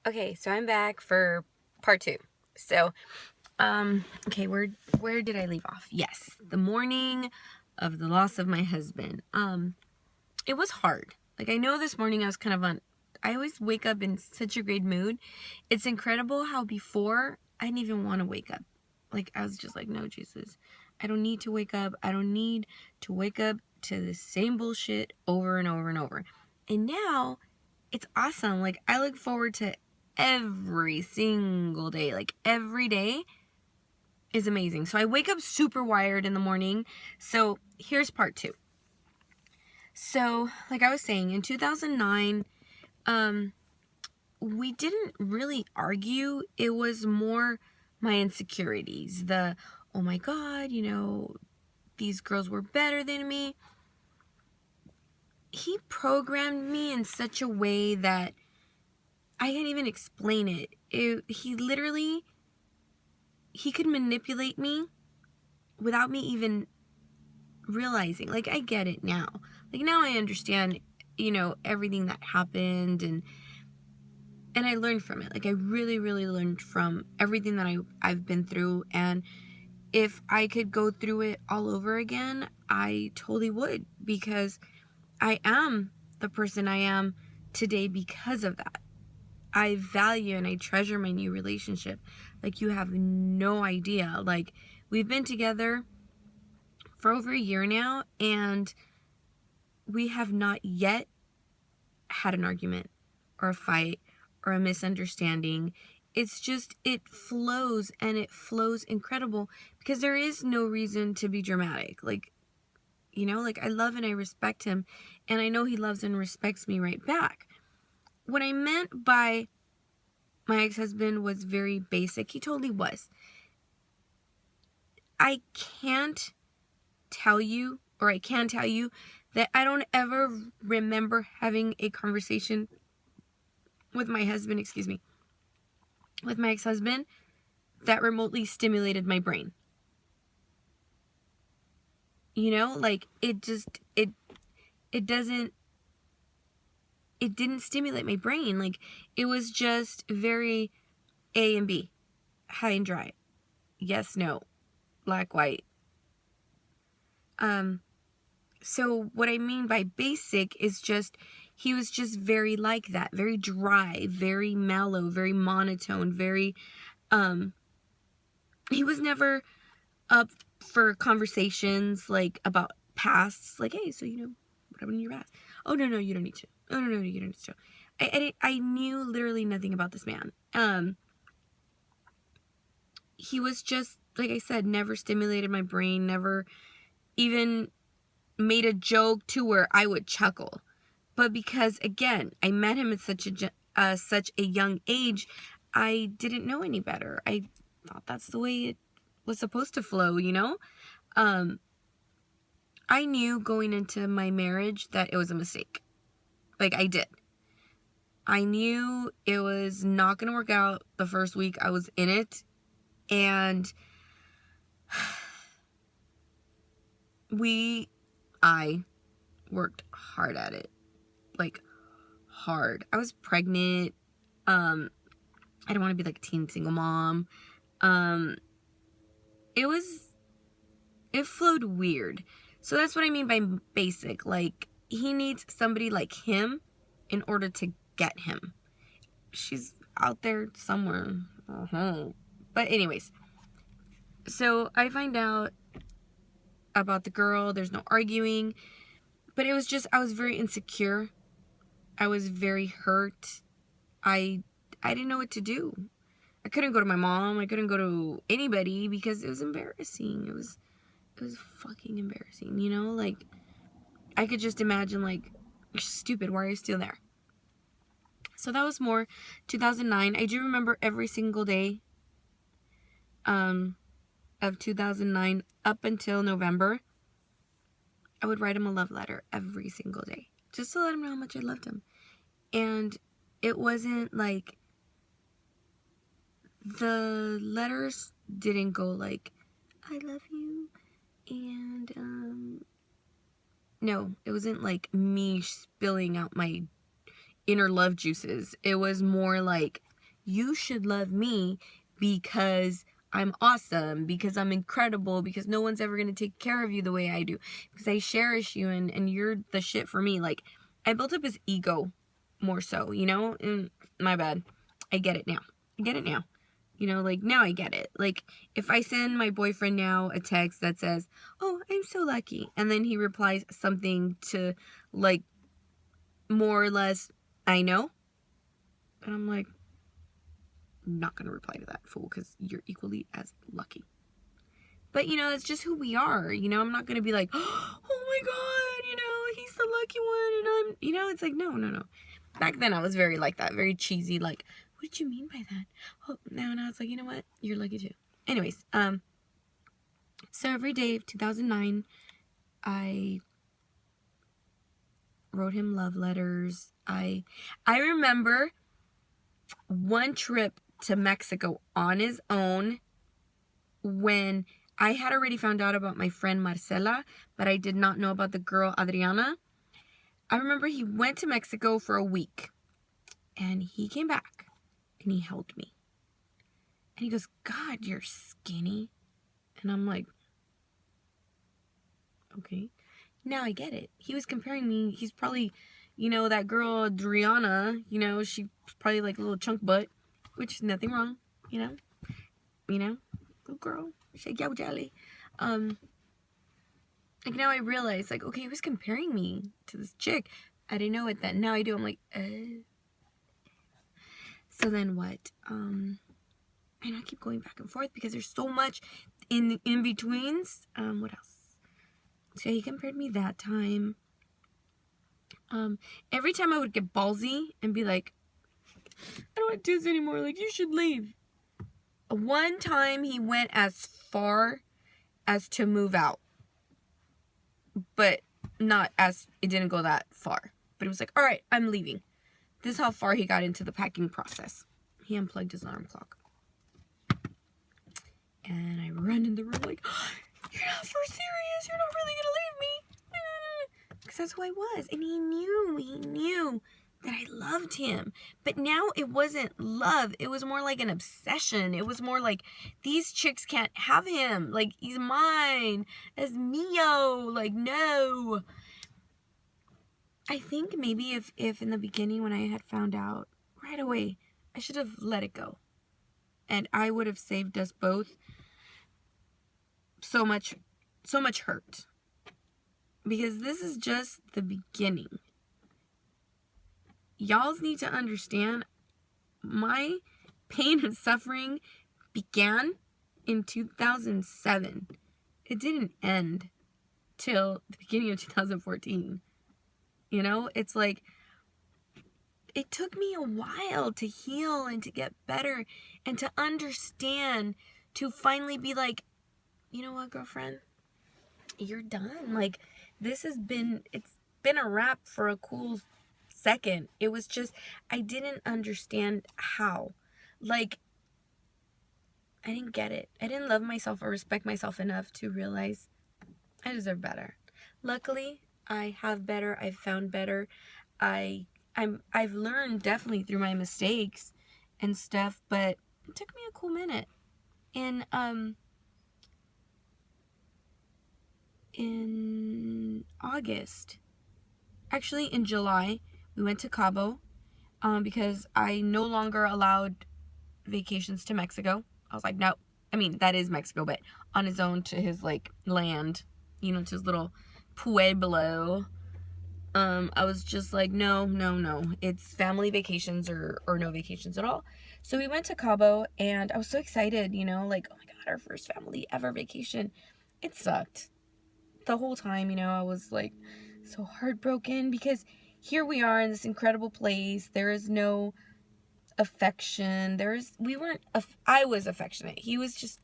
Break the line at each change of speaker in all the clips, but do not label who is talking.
Okay, so I'm back for part 2. So, okay, where did I leave off? Yes, the morning of the loss of my husband. It was hard. Like, I know this morning I was kind of I always wake up in such a great mood. It's incredible how before I didn't even want to wake up. Like, I was just like, no, Jesus, I don't need to wake up. I don't need to wake up to the same bullshit over and over and over. And now it's awesome. Like, I look forward to every single day. Like, every day is amazing. So I wake up super wired in the morning. So here's part 2. So, like I was saying, in 2009, we didn't really argue. It was more my insecurities. Oh my God, these girls were better than me. He programmed me in such a way that I can't even explain it. He literally, he could manipulate me without me even realizing. Like, I get it now. Like, now I understand, everything that happened, and I learned from it. Like, I really, really learned from everything that I've been through. And if I could go through it all over again, I totally would, because I am the person I am today because of that. I value and I treasure my new relationship. Like, you have no idea. Like, we've been together for over a year now, and we have not yet had an argument or a fight or a misunderstanding. It's just, it flows, and it flows incredible because there is no reason to be dramatic. Like, I love and I respect him, and I know he loves and respects me right back. What I meant by my ex-husband was very basic. He totally was. I can tell you that I don't ever remember having a conversation with my husband, with my ex-husband, that remotely stimulated my brain. Like, it didn't stimulate my brain. Like, it was just very A and B, high and dry, yes, no, black, white. So what I mean by basic is just, he was just very like that, very dry, very mellow, very monotone, very, he was never up for conversations, like, about pasts, like, hey, so, what happened in your past? Oh, no, you don't need to. Oh, no, you don't need to. I knew literally nothing about this man. He was just, like I said, never stimulated my brain, never even made a joke to where I would chuckle. But because, again, I met him at such a young age, I didn't know any better. I thought that's the way it was supposed to flow, I knew going into my marriage that it was a mistake. Like, I did. I knew it was not going to work out the first week I was in it. And I worked hard at it. Like, hard. I was pregnant. I don't want to be like a teen single mom. It flowed weird. So that's what I mean by basic. Like, he needs somebody like him in order to get him. She's out there somewhere. But anyways, so I find out about the girl. There's no arguing. But it was just, I was very insecure. I was very hurt. I didn't know what to do. I couldn't go to my mom. I couldn't go to anybody because it was embarrassing. It was fucking embarrassing, Like, I could just imagine, like, you're stupid. Why are you still there? So that was more 2009. I do remember every single day of 2009 up until November. I would write him a love letter every single day just to let him know how much I loved him. And it wasn't like, the letters didn't go like, I love you, and no, it wasn't like me spilling out my inner love juices. It was more like you should love me because I'm awesome, because I'm incredible, because no one's ever going to take care of you the way I do, because I cherish you and you're the shit for me. Like, I built up his ego more so, you know? And my bad. I get it now. I get it now. You know, like, now I get it. Like, if I send my boyfriend now a text that says, oh, I'm so lucky, and then he replies something to, like, more or less, I know, and I'm like, not going to reply to that fool because you're equally as lucky. But, you know, it's just who we are. You know, I'm not going to be like, oh my God, you know, he's the lucky one. And I'm, you know, it's like, no. Back then I was very like that, very cheesy. Like, what did you mean by that? Oh, now it's like, you know what? You're lucky too. Anyways, so every day of 2009, I wrote him love letters. I remember one trip to Mexico on his own when I had already found out about my friend Marcela, but I did not know about the girl Adriana. I remember he went to Mexico for a week and he came back and he held me. And he goes, God, you're skinny. And I'm like, okay. Now I get it. He was comparing me. He's probably, you know, that girl Adriana, you know, she's probably like a little chunk butt, which is nothing wrong, you know, good girl, shake your jelly. Like now I realize, like, okay, he was comparing me to this chick. I didn't know it then. Now I do. I'm like, So then what? And I keep going back and forth because there's so much in betweens. What else? So he compared me that time. Every time I would get ballsy and be like, I don't want to do this anymore. Like, you should leave. One time he went as far as to move out. But not as, it didn't go that far. But it was like, all right, I'm leaving. This is how far he got into the packing process. He unplugged his alarm clock. And I run in the room like, you're not for serious. You're not really going to leave me. Because that's who I was. And he knew that I loved him. But now it wasn't love. It was more like an obsession. It was more like, these chicks can't have him. Like, he's mine. As Mio. Like, no. I think maybe if in the beginning when I had found out right away, I should have let it go. And I would have saved us both so much hurt. Because this is just the beginning. Y'all need to understand, my pain and suffering began in 2007. It didn't end till the beginning of 2014. You know, it's like, it took me a while to heal and to get better and to understand, to finally be like, you know what, girlfriend? You're done. Like, it's been a wrap for a cool second. It was just, I didn't understand how. Like, I didn't get it. I didn't love myself or respect myself enough to realize I deserve better. Luckily, I have better. I've found better. I've learned definitely through my mistakes and stuff, but it took me a cool minute. In August, actually in July, we went to Cabo because I no longer allowed vacations to Mexico. I was like, no. I mean, that is Mexico, but on his own to his, like, land, you know, to his little pueblo. I was just like, no. It's family vacations or no vacations at all. So we went to Cabo, and I was so excited, you know, like, oh my God, our first family ever vacation. It sucked. The whole time, you know, I was like so heartbroken because here we are in this incredible place. There is no affection. I was affectionate. He was just,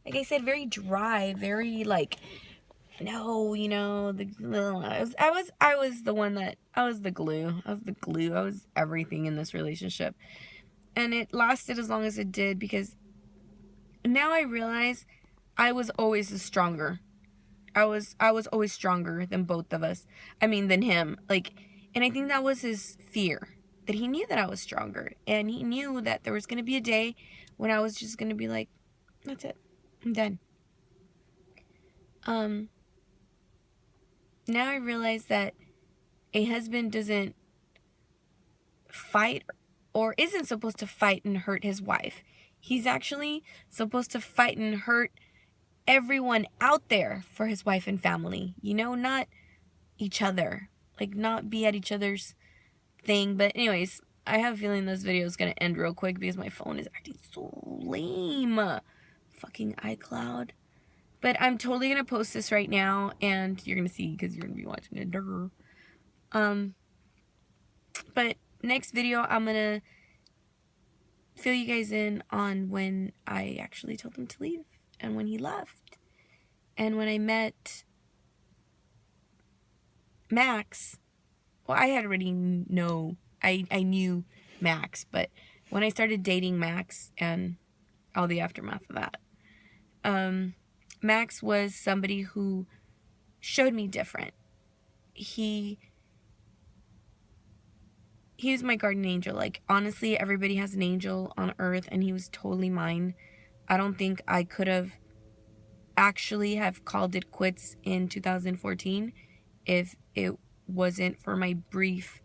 like I said, very dry, very like, no, you know, I was the one that, I was the glue. I was everything in this relationship. And it lasted as long as it did because now I realize I was always the stronger. I was always stronger than both of us. I mean, than him. Like, and I think that was his fear. that he knew that I was stronger. And he knew that there was going to be a day when I was just going to be like, that's it. I'm done. Now I realize that a husband doesn't fight or isn't supposed to fight and hurt his wife. He's actually supposed to fight and hurt everyone out there for his wife and family. You know, not each other. Like, not be at each other's thing. But anyways, I have a feeling this video is going to end real quick because my phone is acting so lame. Fucking iCloud. But I'm totally going to post this right now, and you're going to see because you're going to be watching it. But next video, I'm going to fill you guys in on when I actually told him to leave and when he left. And when I met Max, well, I had already I knew Max, but when I started dating Max and all the aftermath of that, Max was somebody who showed me different. He was my guardian angel. Like, honestly, everybody has an angel on earth, and he was totally mine. I don't think I could have actually have called it quits in 2014 if it wasn't for my brief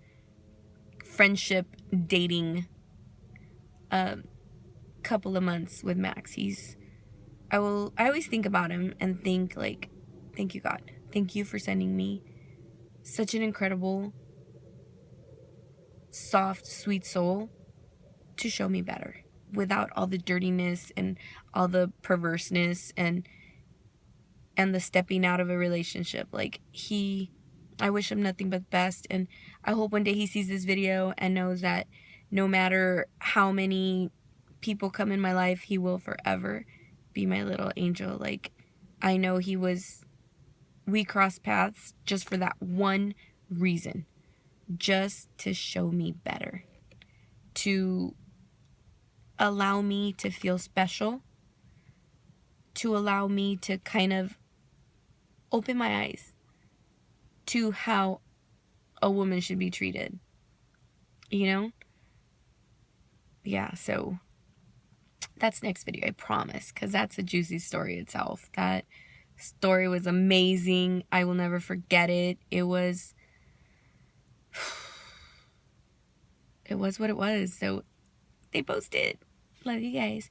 friendship dating couple of months with Max. I always think about him and think, like, thank you, God. Thank you for sending me such an incredible, soft, sweet soul to show me better without all the dirtiness and all the perverseness and the stepping out of a relationship. Like, I wish him nothing but the best, and I hope one day he sees this video and knows that no matter how many people come in my life, he will forever be my little angel. Like, I know we crossed paths just for that one reason. Just to show me better. To allow me to feel special. To allow me to kind of open my eyes to how a woman should be treated. You know? Yeah, so that's next video, I promise, because that's a juicy story itself. That story was amazing. I will never forget it. It was what it was. So they posted. Love you guys.